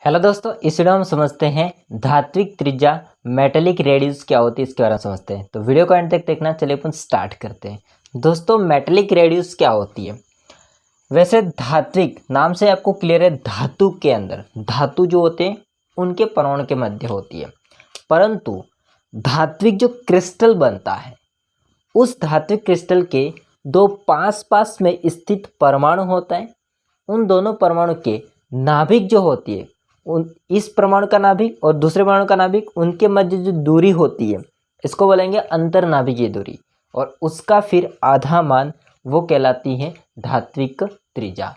Hello दोस्तों, इस video में हम समझते हैं धात्विक त्रिज्या मेटेलिक रेडियस क्या होती है, इसके बारे में समझते हैं। तो वीडियो को एंड तक देखना। चलिए अपन स्टार्ट करते हैं। दोस्तों, मेटेलिक रेडियस क्या होती है? वैसे धात्विक नाम से आपको क्लियर है, धातु के अंदर धातु जो होते हैं उनके परमाणु के मध्य होती है। परंतु धात्विक जो क्रिस्टल बनता है, उस धात्विक क्रिस्टल के दो पास पास में स्थित परमाणु होता है। उन दोनों परमाणु के नाभिक जो होती है, उन इस परमाणु का नाभिक और दूसरे परमाणु का नाभिक, उनके मध्य जो दूरी होती है इसको बोलेंगे अंतर्नाभिकीय दूरी, और उसका फिर आधा मान वो कहलाती है धात्विक त्रिज्या।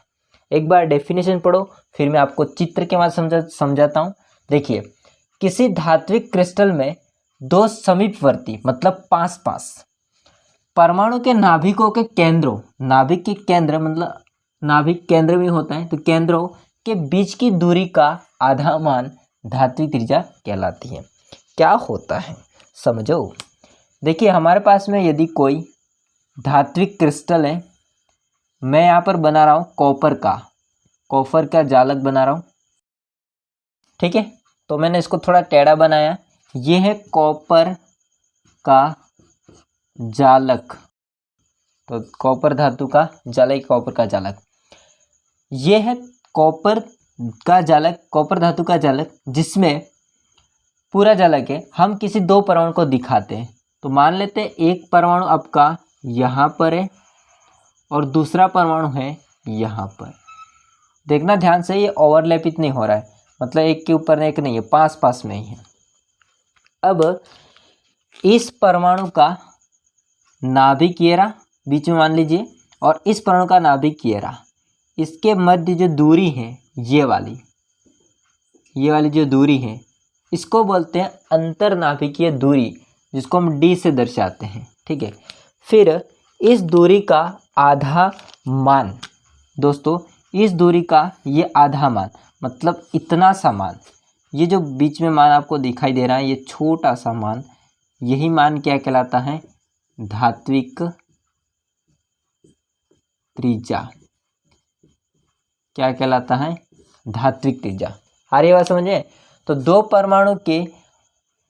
एक बार डेफिनेशन पढ़ो, फिर मैं आपको चित्र के माध्यम समझाता हूँ। देखिए, किसी धात्विक क्रिस्टल में दो समीपवर्ती मतलब पास पास परमाणु के नाभिकों के केंद्रों, नाभिक के केंद्र मतलब नाभिक केंद्र में होता है, तो केंद्रों के बीच की दूरी का आधा मान धात्विक त्रिज्या कहलाती है। क्या होता है समझो। देखिए, हमारे पास में यदि कोई धात्विक क्रिस्टल है, मैं यहाँ पर बना रहा हूँ कॉपर का जालक बना रहा हूँ, ठीक है। तो मैंने इसको थोड़ा टेढ़ा बनाया। ये है कॉपर का जालक, तो कॉपर धातु का जालक, कॉपर का जालक। ये है कॉपर का जालक, कॉपर धातु का जालक, जिसमें पूरा जालक है। हम किसी दो परमाणु को दिखाते हैं, तो मान लेते हैं एक परमाणु आपका यहाँ पर है और दूसरा परमाणु है यहाँ पर। देखना ध्यान से, ये ओवरलैपित नहीं हो रहा है, मतलब एक के ऊपर एक नहीं है, पास पास में ही है। अब इस परमाणु का नाभिक ये रहा बीच में मान लीजिए, और इस परमाणु का नाभिक ये रहा। इसके मध्य जो दूरी है ये वाली जो दूरी है, इसको बोलते हैं अंतर्नाभिकीय दूरी, जिसको हम d से दर्शाते हैं, ठीक है। फिर इस दूरी का आधा मान, दोस्तों इस दूरी का ये आधा मान मतलब इतना सा मान, ये जो बीच में मान आपको दिखाई दे रहा है, ये छोटा सा मान, यही मान क्या कहलाता है? धात्विक त्रिज्या। क्या कहलाता है? धात्विक त्रिज्या। आ रही बात समझे? तो दो परमाणु के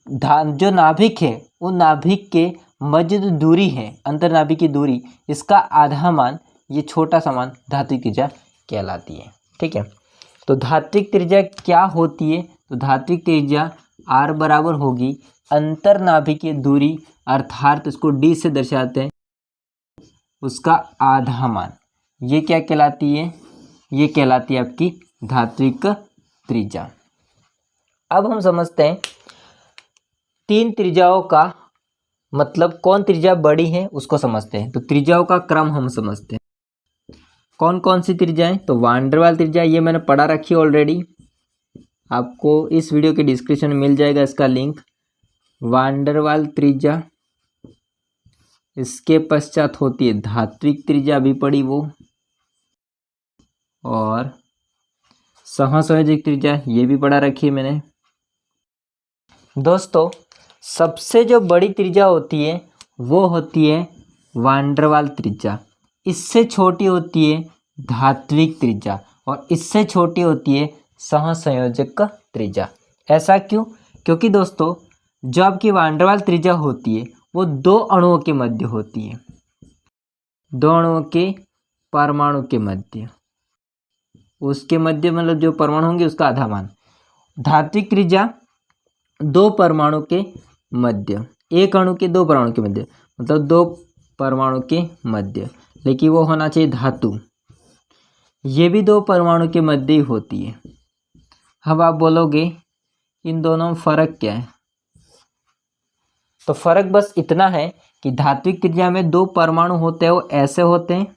जो नाभिक है, उन नाभिक के मध्य जो दूरी है, अंतर्नाभिकीय दूरी, इसका आधा मान, ये छोटा सा मान धात्विक त्रिज्या कहलाती है, ठीक है। तो धात्विक त्रिज्या क्या होती है? तो धात्विक त्रिज्या r बराबर होगी अंतर्नाभिकीय दूरी, अर्थात इसको d से दर्शाते हैं, उसका आधा मान। ये क्या कहलाती है? ये कहलाती है आपकी धात्विक त्रिज्या। अब हम समझते हैं तीन त्रिज्याओं का मतलब, कौन त्रिज्या बड़ी है उसको समझते हैं। तो त्रिज्याओं का क्रम हम समझते हैं। कौन कौन सी त्रिज्याएं? तो वान डेर वाल त्रिज्या, ये मैंने पढ़ा रखी है ऑलरेडी, आपको इस वीडियो के डिस्क्रिप्शन में मिल जाएगा इसका लिंक। वान डेर वाल त्रिज्या, इसके पश्चात होती है धात्विक त्रिज्या, अभी पढ़ी वो, और सहसंयोजक त्रिज्या, ये भी पढ़ा रखी है मैंने। दोस्तों, सबसे जो बड़ी त्रिज्या होती है वो होती है वान डेर वाल त्रिज्या। इससे छोटी होती है धात्विक त्रिज्या, और इससे छोटी होती है सहसंयोजक त्रिज्या। ऐसा क्यों? क्योंकि दोस्तों, जो आपकी वान डेर वाल त्रिज्या होती है वो दो अणुओं के मध्य होती है, दो अणुओं के परमाणु के मध्य, उसके मध्य मतलब जो परमाणु होंगे उसका आधा मान। धात्विक त्रिज्या दो परमाणु के मध्य, एक अणु के दो परमाणु के मध्य, मतलब दो परमाणु के मध्य, लेकिन वो होना चाहिए धातु। ये भी दो परमाणु के मध्य ही होती है। अब आप बोलोगे इन दोनों में फर्क क्या है? तो फर्क बस इतना है कि धात्विक त्रिज्या में दो परमाणु होते हैं, वो ऐसे होते हैं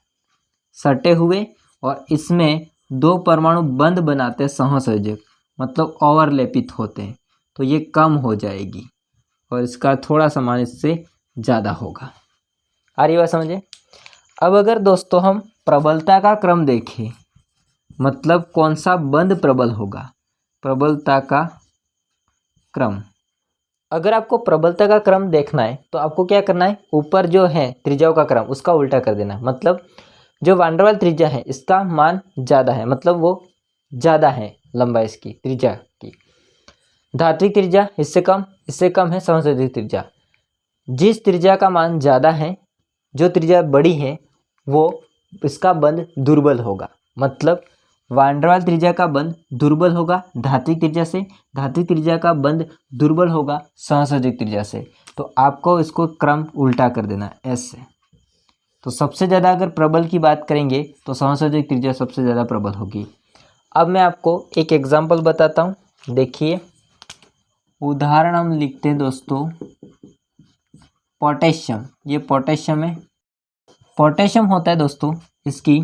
सटे हुए, और इसमें दो परमाणु बंद बनाते हैं सहसंयोजक, मतलब ओवरलैपित होते हैं, तो ये कम हो जाएगी, और इसका थोड़ा सा मान इससे ज़्यादा होगा। आ रही बात समझे? अब अगर दोस्तों हम प्रबलता का क्रम देखें, मतलब कौन सा बंद प्रबल होगा, प्रबलता का क्रम। अगर आपको प्रबलता का क्रम देखना है तो आपको क्या करना है? ऊपर जो है त्रिज्याओं का क्रम, उसका उल्टा कर देना। मतलब जो वान डेर वाल त्रिज्या है इसका मान ज़्यादा है, मतलब वो ज़्यादा है, लंबाई इसकी त्रिज्या की। धात्विक त्रिज्या इससे कम है समसहयोजक त्रिज्या। जिस त्रिज्या का मान ज़्यादा है, जो त्रिज्या बड़ी है, वो इसका बंध दुर्बल होगा। मतलब वान डेर वाल त्रिज्या का बंध दुर्बल होगा धात्विक त्रिज्या से, धात्विक त्रिज्या का बंध दुर्बल होगा सहसंयोजक त्रिज्या से। तो आपको इसको क्रम उल्टा कर देना एस से। तो सबसे ज़्यादा अगर प्रबल की बात करेंगे तो सहसंयोजक त्रिज्या सबसे ज़्यादा प्रबल होगी। अब मैं आपको एक एग्जांपल बताता हूँ, देखिए। उदाहरण हम लिखते हैं दोस्तों पोटेशियम। ये पोटेशियम है। पोटेशियम होता है दोस्तों, इसकी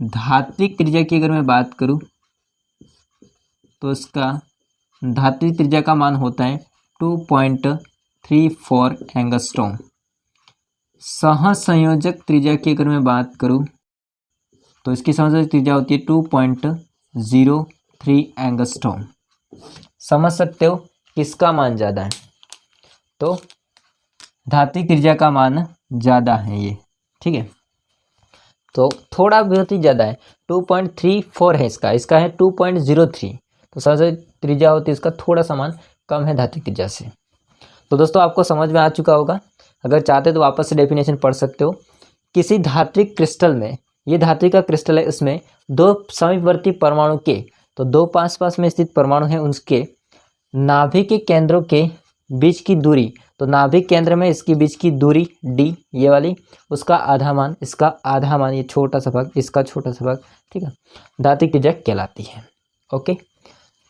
धात्विक त्रिज्या की अगर मैं बात करूं तो इसका धात्विक त्रिज्या का मान होता है 2.34 एंगस्ट्रॉम। सहसंयोजक त्रिज्या की अगर मैं बात करूं तो इसकी सहसंयोजक त्रिज्या होती है 2.03 एंगस्ट्रॉम। समझ सकते हो किसका मान ज़्यादा है? तो धात्विक त्रिज्या का मान ज़्यादा है ये, ठीक है। तो थोड़ा बहुत ही ज़्यादा है, 2.34 है इसका है 2.03। तो सहसंयोजक त्रिज्या होती है इसका थोड़ा सा मान कम है धात्विक त्रिज्या से। तो दोस्तों आपको समझ में आ चुका होगा। अगर चाहते तो वापस से डेफिनेशन पढ़ सकते हो। किसी धात्विक क्रिस्टल में, ये धात्विक का क्रिस्टल है, इसमें दो समीपवर्ती परमाणु के, तो दो पास में स्थित परमाणु हैं, उसके नाभिक के केंद्रों के बीच की दूरी, तो नाभिक केंद्र में इसके बीच की दूरी d ये वाली, उसका आधा मान, इसका आधा मान, ये छोटा सा भाग, इसका छोटा सा भाग, ठीक है, धात्विक त्रिज्या कहलाती है। ओके,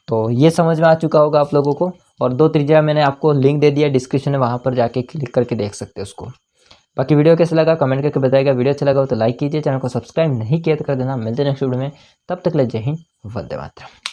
तो ये समझ में आ चुका होगा आप लोगों को। और दो त्रिज्या मैंने आपको लिंक दे दिया डिस्क्रिप्शन में, वहाँ पर जाके क्लिक करके देख सकते हो उसको। बाकी वीडियो कैसा लगा कमेंट करके बताइएगा। वीडियो अच्छा लगा हो तो लाइक कीजिए, चैनल को सब्सक्राइब नहीं किया तो कर देना। मिलते हैं नेक्स्ट वीडियो में, तब तक ले जय हिंद, वंदे मातरम।